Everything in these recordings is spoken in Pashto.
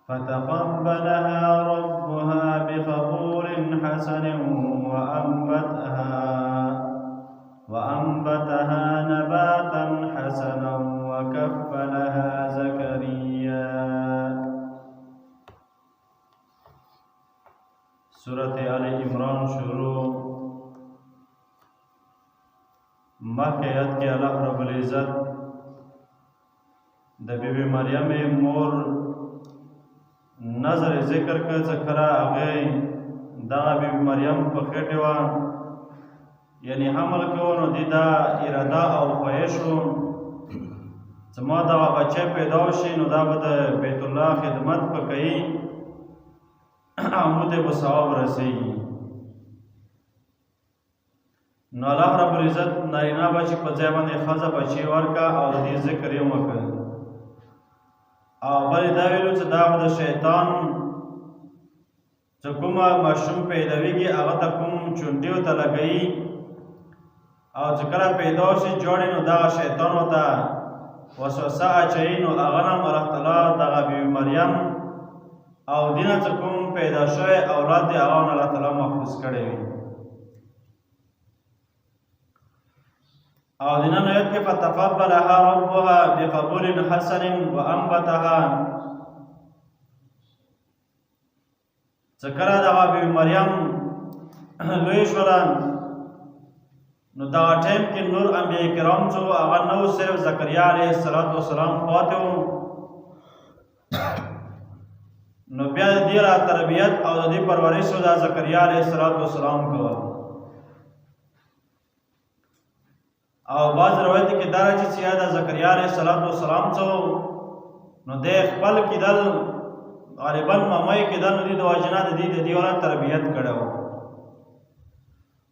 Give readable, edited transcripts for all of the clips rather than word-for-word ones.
فتقبلها ربها بقبول حسن وأنبتها نباتا حسنا وكفلها زكريا. سورة آل عمران شروع. مخکې آیت کې الله رب العزت د بیبي مریم مور نظر ذکر کړ چې کله هغه دغه بیبي مریم په خېټه وه، یعنی حمل کوو، نو دې دا اراده او خواهش و چې ما دغه بچی پیدا شي نو دا به د بیت الله خدمت به کوي او موږ ته به ثواب رسېږي. نو الله رب العزت نارینه بچي په ځای باندې ښځه بچي ورکړه او د دې ذکر یې وکړ. او بل دا ویلو چې دا به د شیطان چې کومه ماشوم پیداویږي هغه ته کوم چونډیو ته لګوي او چې کله پیدا شي جوړي نو دغه شیطان ورته وسوسه اچوي، نو هغه نه الله تعالی دغه بیبي مریم او دینه چې کوم پیدا شوی اولاد دی هغه نه الله تعالی محفوظ کړی وي. او دینه آیت کې فتقبلها ربها بقبول حسن وانبتها، چې کله دغه بیبي مریم لوی شوله نو دغه ټایم کې نور انبیاء کرام چې هغه نه و، صرف زکریا علیه السلام پاتې و. نو بیا د دې را تربیت او د دې پرورش د زکریا علیه السلام کوه. او بعض روایت کې دا راځي چې د زکریا علیه السلام څو نو د خپل کېدل غالبا مامای کېدل نو دې د وجنه د دې ولا تربیت کړو.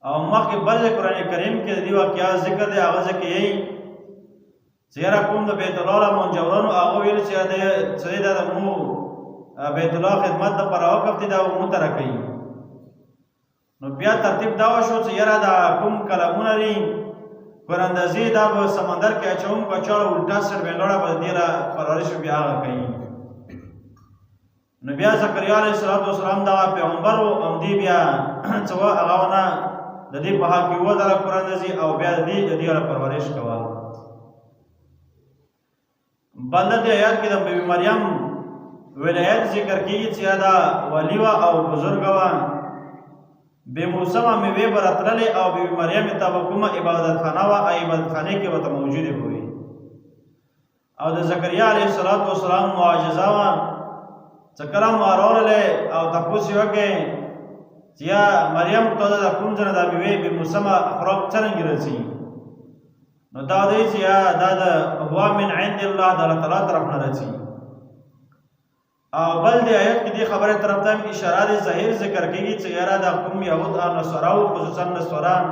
او مخکې بل قرآن کریم کې د دې واقعات ذکر دی، هغه ځکه یې چې یاره کوم د بیت الله منجورانو هغه ویل چې د مو بیت الله خدمت دپاره وقف دی دا مو ته راکوي. نو بیا ترتیب دا وشو چې یاره دا کوم کلامونه دي پراندازي دا به سمندر کې اچوم که چاړه الټا سر بېلوړه به دې را پرورش بیا هغه کوي. نو بیا زکریا علیه السلام دغه پیغمبر و، همدې بیا څه وه هغه ونه د دې په حق کې ودله قراندازي او بیا د دې را پرورش کول. بل د دې آیات کې د بیبي مریم ولایت ذکر کېږي چې دا ولی وه او بزرګه وه، بې موسمه مېوې به راتللې او بیبي مریم ته به کومه عبادتخانه وه، عبادتخانې کې به ته موجودې به وي. او د زکریا علیه السلام معجزه وه چې کله مو راوړلې او تپوس یې وکړې چې یا مریم ته د کوم ځای نه دا مېوې بې موسمه خوراک څرنګه راځي، نو دا دی چې یا دا د هو من عند الله د الله تعالی طرف نه راځي. او بل دی آیت کې دې خبرې طرف ته اشاره دی ظاهر ذکر کېږي چې یاره دا کوم یهود او نصاراو خصوصا نصاران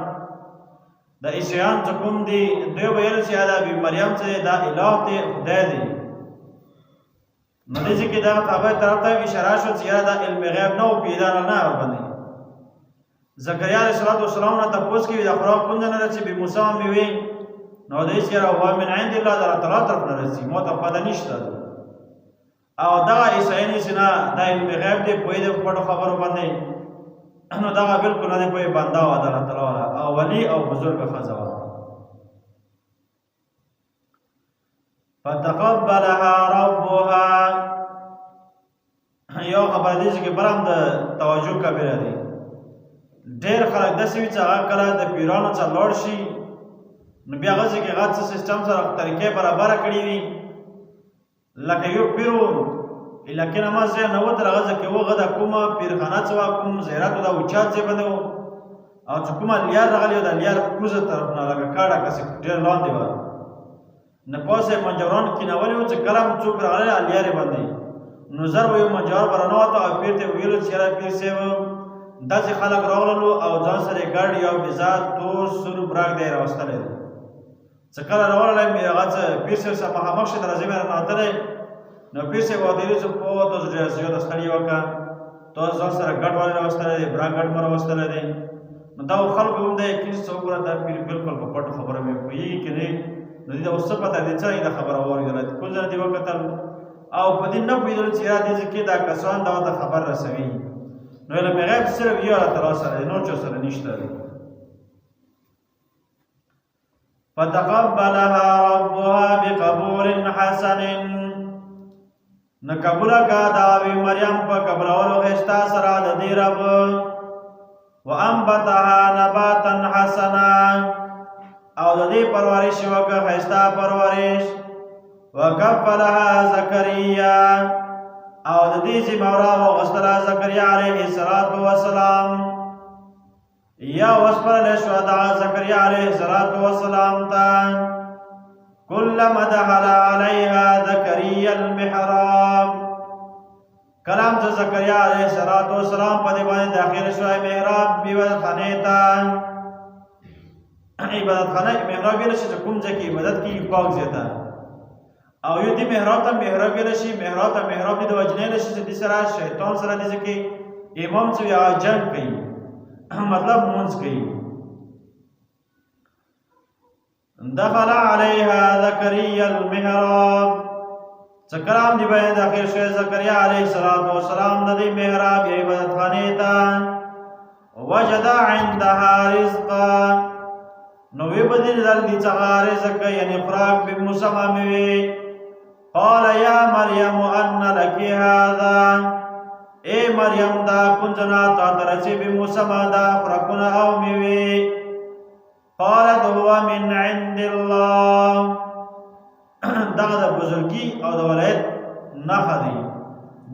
د عیسیان چې کوم دي دوی ویل چې دا بیبي مریم چې دا اله دی خدای دی. نو دې کې دا خبرې طرف ته اشاره شو چې یاره دا علم غیب نه و پیدا نه ورباندې. زکریا علیه السلام نه تپوس کوي دا خوراک کوم ځای نه راځي بې موسمه مېوې، نو دی چې یاره هو من عند الله د الله تعالی طرف نه راځي، ما ته پته نشته. او دغه عیسایانې چې نه دا علم غیب دی پوهېده په پټو خبرو باندې، نو دغه بلکل نه دی پوهې بنده وه د الله تعالی والا او ولي او بزرګه ښځه وه. فتقبلها ربها، یو خبره دی چې بل هم د توجه کبیره دی. ډېر خلک داسې وي چې هغه کله د پیرانو څخه لوړ شي نو بیا هغه ځای کې هغه څه سیسټم سره طریقې برابره کړي وي، لکه یو پیر و علاقې نه ما ځای نه وتل، هغه ځای کې و هغه د کومه پیرخانه څه وه، کوم زیارت و دا اوچات ځای باندې و، او چې کومه لیار راغلې وه د لیار کوزه طرف نه لکه کاڼه کسې ډېر لاندې وه، نه پاسه یې منجوران کېنولي وو چې کله هم څوک راغلی لیارې باندې نو زر به یو منجور به رانوته او پیر ته یې ویلو چې یاره پیر صاحب داسې خلک راغللو او ځان سره یې ګډ یو بېزاد تور سور براق دی یې راوستلی دی. چې کله راوړلی مې هغه څه پیر صاحب سره مخامخ شي درځې مې رانوتلی، نو پیر صاحب ورته ویلي چې پوه تاسو ډېره زیاته ستړي وکړه، تاسو ځان سره ګډ ولې راوستلی دی، براق ګډ مه راوستلی دی. نو دا خلکو هم دا یقین څه وګوره دا پیر بلکل په پټو خبره مې پوهېږي که نه، نو دې ته اوس څه پته دی څه دا خبره واورېدله کوم ځای نه دې وکتل، او په دې نه پوهېدل چې یاره دې ځکې دا کسان دا ورته خبر رسوي نو علم غیب صرف یو الله تعالی سره دی نور چا سره نشته دی فتقبلها ربها بقبول حسن نو قبوله کا دا بی مریم په قبولولو ښایسته سره د دې رب وانبتها نباتا حسنا او د دې پرورش وکړه ښایسته پرورش وکفلها زکریا او د دې ذمه واخیستله زکریا علیه السلام یا وسپارل شو د زکریا علیه السلام ته کلما دخل علیها زکریا المحراب کلام ته زکریا علیه السلام په دې باندې داخل شو محراب عبادتخانې ته عبادتخانه محراب ویل شي چې کوم ځای کې عبادت کېږي پاک ځای ته او یو دې محراب ته محراب ویل شي محراب ته محراب دې د وجې نه شي چې دې سره شیطان سره دې کې امام چې یا جنګ کوي مطلب مونږ کوي دخل عليها زكريا المحراب سکرام دی باندې داخل شو زکریا علیه السلام د دې محراب عبادتخانې ته وجد عندها رزقا نو وی بدل دې څنګه رزق یعنی خوراک به مسمموي قال يا مريم ان لك هذا اے مریم دا کنجنا تا ترسی بی مسما دا خوراکونه او میوي قالت هو من عند الله دا د بزرګي او د ولایت نښه دی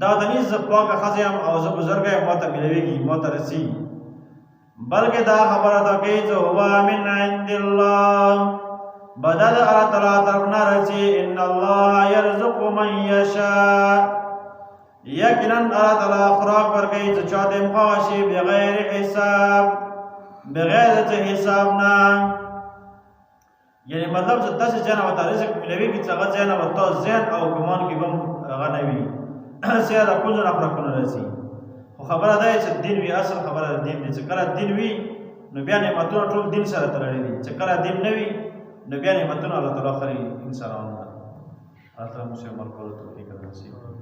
دا د نيز پاکه ښځه یم او زه بزرګه یم ماته ملویږي ماته رسي بلکې دا خبره ده کې چې هو من عند الله بدل الله تعالی طرف نه رسي ان الله يرزق من يشاء یقینا الله تعالی خوراک ورکوي چې چاته مخاشي بغیر حساب بغیر د حساب نه یعنی مطلب چې تاسو جنا وته رزق ملوي کی څنګه جنا وته ذهن او ګمان کې بم غنوي سیاره کوزه نه فرقونه راسي خو خبره ده چې دین وی اصل خبره دین دي چې کله دین وی نو بیا نعمتونه ټول دین سره تړلي دي چې کله دین نه وی نو بیا نعمتونه الله تعالی خري انسانانو ته اته مشه مرکو توفیق نصیب